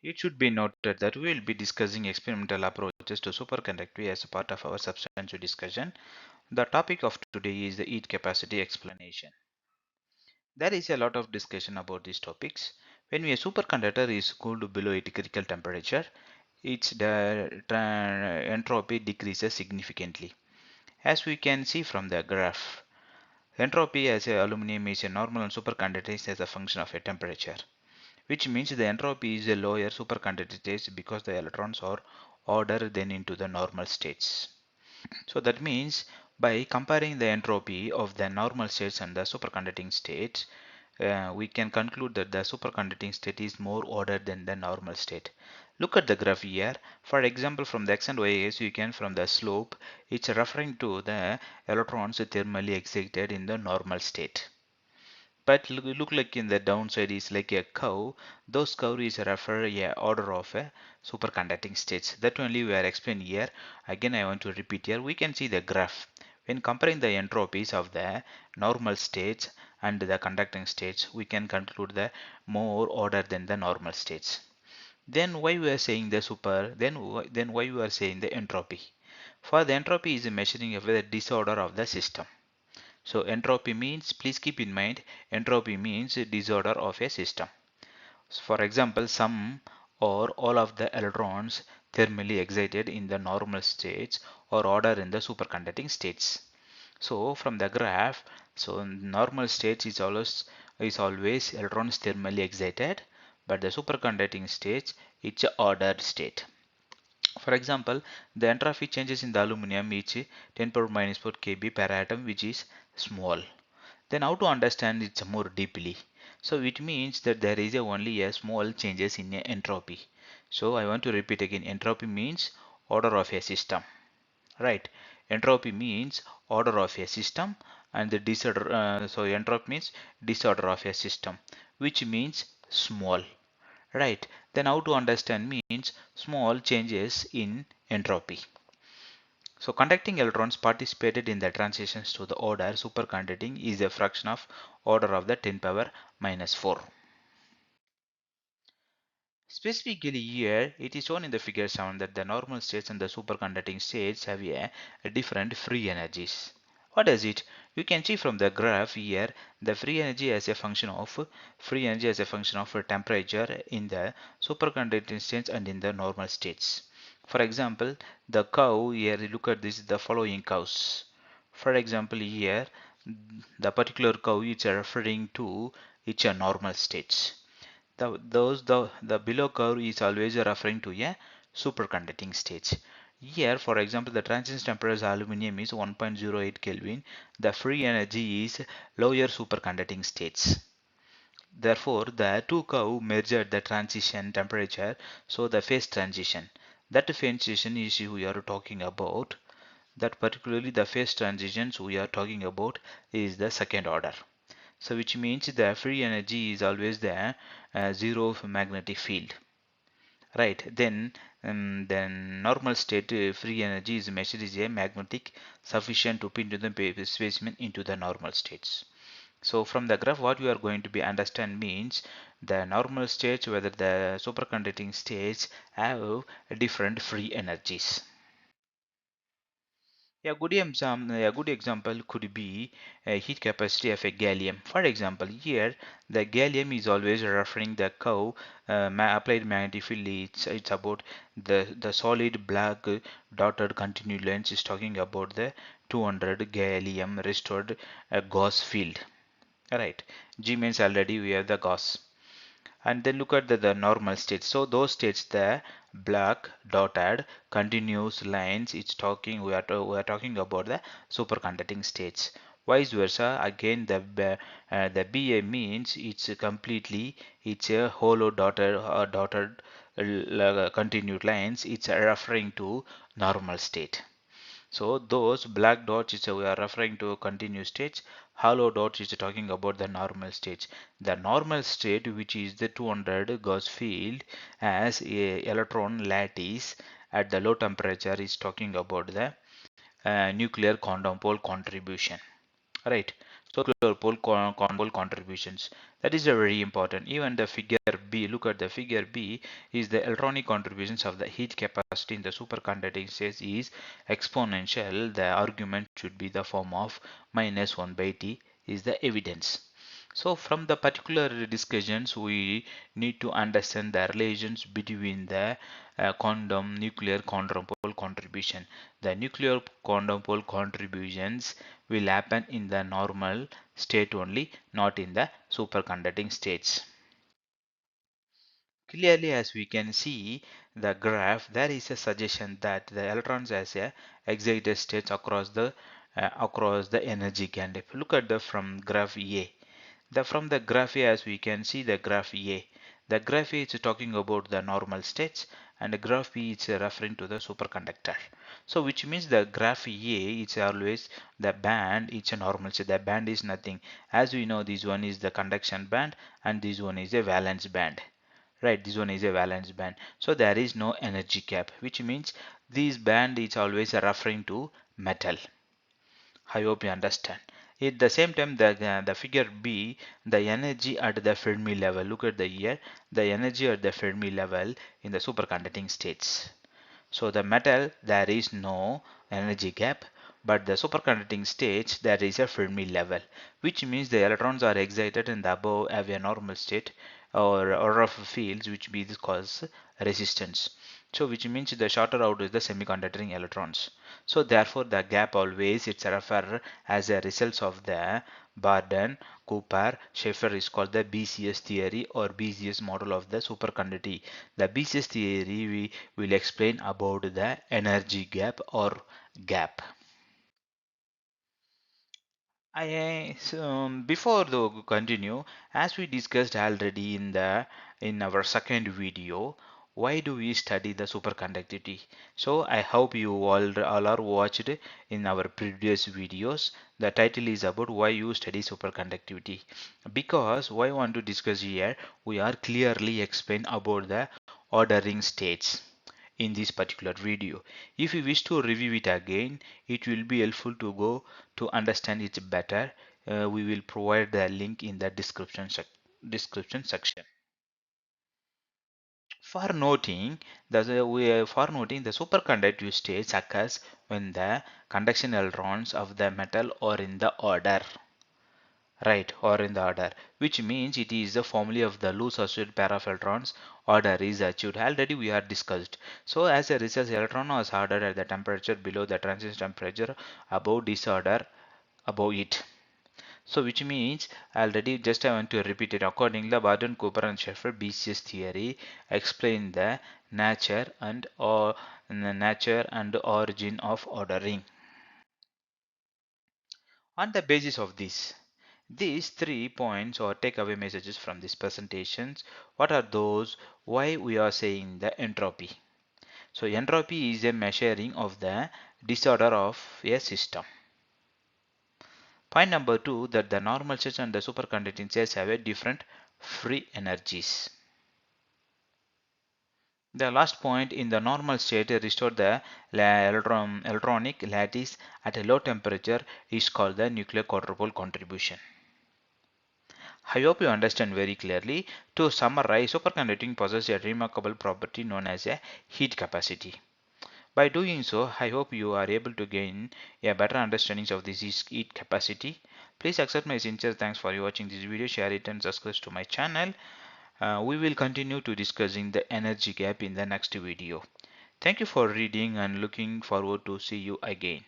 It should be noted that we will be discussing experimental approaches to superconductivity as a part of our substantive discussion. The topic of today is the heat capacity explanation. There is a lot of discussion about these topics. When a superconductor is cooled below its critical temperature, its entropy decreases significantly. As we can see from the graph, entropy as a aluminum is a normal and superconducting as a function of a temperature, which means the entropy is a lower superconducting state because the electrons are ordered then into the normal states. So that means by comparing the entropy of the normal states and the superconducting states, we can conclude that the superconducting state is more ordered than the normal state. Look at the graph here. For example, from the x and y axis, you can from the slope, it's referring to the electrons thermally excited in the normal state. But look like in the downside is like a curve. Those curve is refer a order of a superconducting states. That only we are explaining here. Again, I want to repeat here. We can see the graph. When comparing the entropies of the normal states and the conducting states, we can conclude the more order than the normal states. Then why we are saying the super? Then why we are saying the entropy? For the entropy is measuring of the disorder of the system. So entropy means, please keep in mind, entropy means disorder of a system. For example, some or all of the electrons thermally excited in the normal states or order in the superconducting states. So from the graph, so normal states is always electrons thermally excited, but the superconducting states it's a ordered state. For example, the entropy changes in the aluminum is 10 power minus 4 kb per atom, which is small. Then how to understand it more deeply? So it means that there is only a small changes in entropy. So I want to repeat again. Entropy means order of a system, right? Entropy means order of a system, and the disorder. So entropy means disorder of a system, which means small, right? Then how to understand means small changes in entropy. So conducting electrons participated in the transitions to the order superconducting is a fraction of order of the 10 power minus 4. Specifically here, it is shown in the figure 7 that the normal states and the superconducting states have a different free energies. What is it? You can see from the graph here the free energy as a function of temperature in the superconducting states and in the normal states. For example, the curve here, look at this, the following curves. For example, here the particular curve is referring to its normal states. The below curve is always referring to a superconducting stage. Here, for example, the transition temperature of aluminum is 1.08 Kelvin. The free energy is lower superconducting states. Therefore, the two curve merge at the transition temperature, so the phase transition. That phase transition is we are talking about. That particularly the phase transitions we are talking about is the second order. So which means the free energy is always the zero magnetic field, right? Then normal state free energy is measured as a magnetic sufficient to pin to the specimen into the normal states. So from the graph what we are going to be understand means the normal states, whether the superconducting states have different free energies. A good example could be a heat capacity of a gallium. For example, here the gallium is always referring the curve applied magnetic field. It's about the solid black dotted continued lines is talking about the 200 gallium restored gauss field. Right. G means already we have the gauss, and then look at the normal states. So those states, the black dotted continuous lines, it's talking we are talking about the superconducting states. Vice versa, again the BA means it's a hollow dotted continued lines, it's referring to normal state. So those black dots is we are referring to continuous states. Hollow dots is talking about the normal states. The normal state, which is the 200 Gauss field as a electron lattice at the low temperature, is talking about the nuclear quantum pole contribution. Right. So pole pole contributions, that is very important. Even the figure B, look at the figure B, is the electronic contributions of the heat capacity in the superconducting state is exponential. The argument should be the form of minus 1 by T is the evidence. So from the particular discussions, we need to understand the relations between the quantum nuclear quantum pole contribution. The nuclear quantum pole contributions will happen in the normal state only, not in the superconducting states. Clearly, as we can see the graph, there is a suggestion that the electrons has a excited states across the energy gap. Look at the from graph A. From the graph A, as we can see the graph A, the graph A is talking about the normal states, and the graph B is referring to the superconductor. So which means the graph A is always the band, it's a normal state. The band is nothing. As we know, this one is the conduction band and this one is a valence band. Right, this one is a valence band. So there is no energy gap, which means this band is always referring to metal. I hope you understand. At the same time, the figure B, the energy at the Fermi level. Look at the here, the energy at the Fermi level in the superconducting states. So the metal, there is no energy gap, but the superconducting states, there is a Fermi level, which means the electrons are excited in the above have a normal state or of fields, which be this cause resistance. So which means the shorter out is the semiconducting electrons. So therefore the gap always it's referred as a result of the Barden Cooper Schaeffer is called the BCS theory or BCS model of the superconductivity. The BCS theory we will explain about the energy gap or gap. Before the continue, as we discussed already in our second video, why do we study the superconductivity? So I hope you all are watched in our previous videos. The title is about why you study superconductivity. Because why I want to discuss here, we are clearly explain about the ordering states in this particular video. If you wish to review it again, it will be helpful to go to understand it better. We will provide the link in the description section. For noting the superconductive states occurs when the conduction electrons of the metal are in the order, right, or in the order, which means it is the formula of the loose associated pair of electrons order is achieved. Already we are discussed. So as a result, electron was ordered at the temperature below the transition temperature, above disorder above it. So which means already just I want to repeat it. Accordingly, Barden, Cooper and Schaeffer BCS theory explain the nature and origin of ordering. On the basis of this, these 3 points or takeaway messages from these presentations, what are those? Why we are saying the entropy? So entropy is a measuring of the disorder of a system. Point number 2, that the normal states and the superconducting states have a different free energies. The last point, in the normal state, restore the electronic lattice at a low temperature is called the nuclear quadrupole contribution. I hope you understand very clearly. To summarize, superconducting possesses a remarkable property known as a heat capacity. By doing so, I hope you are able to gain a better understanding of this heat capacity. Please accept my sincere thanks for watching this video, share it and subscribe to my channel. We will continue to discussing the energy gap in the next video. Thank you for reading and looking forward to see you again.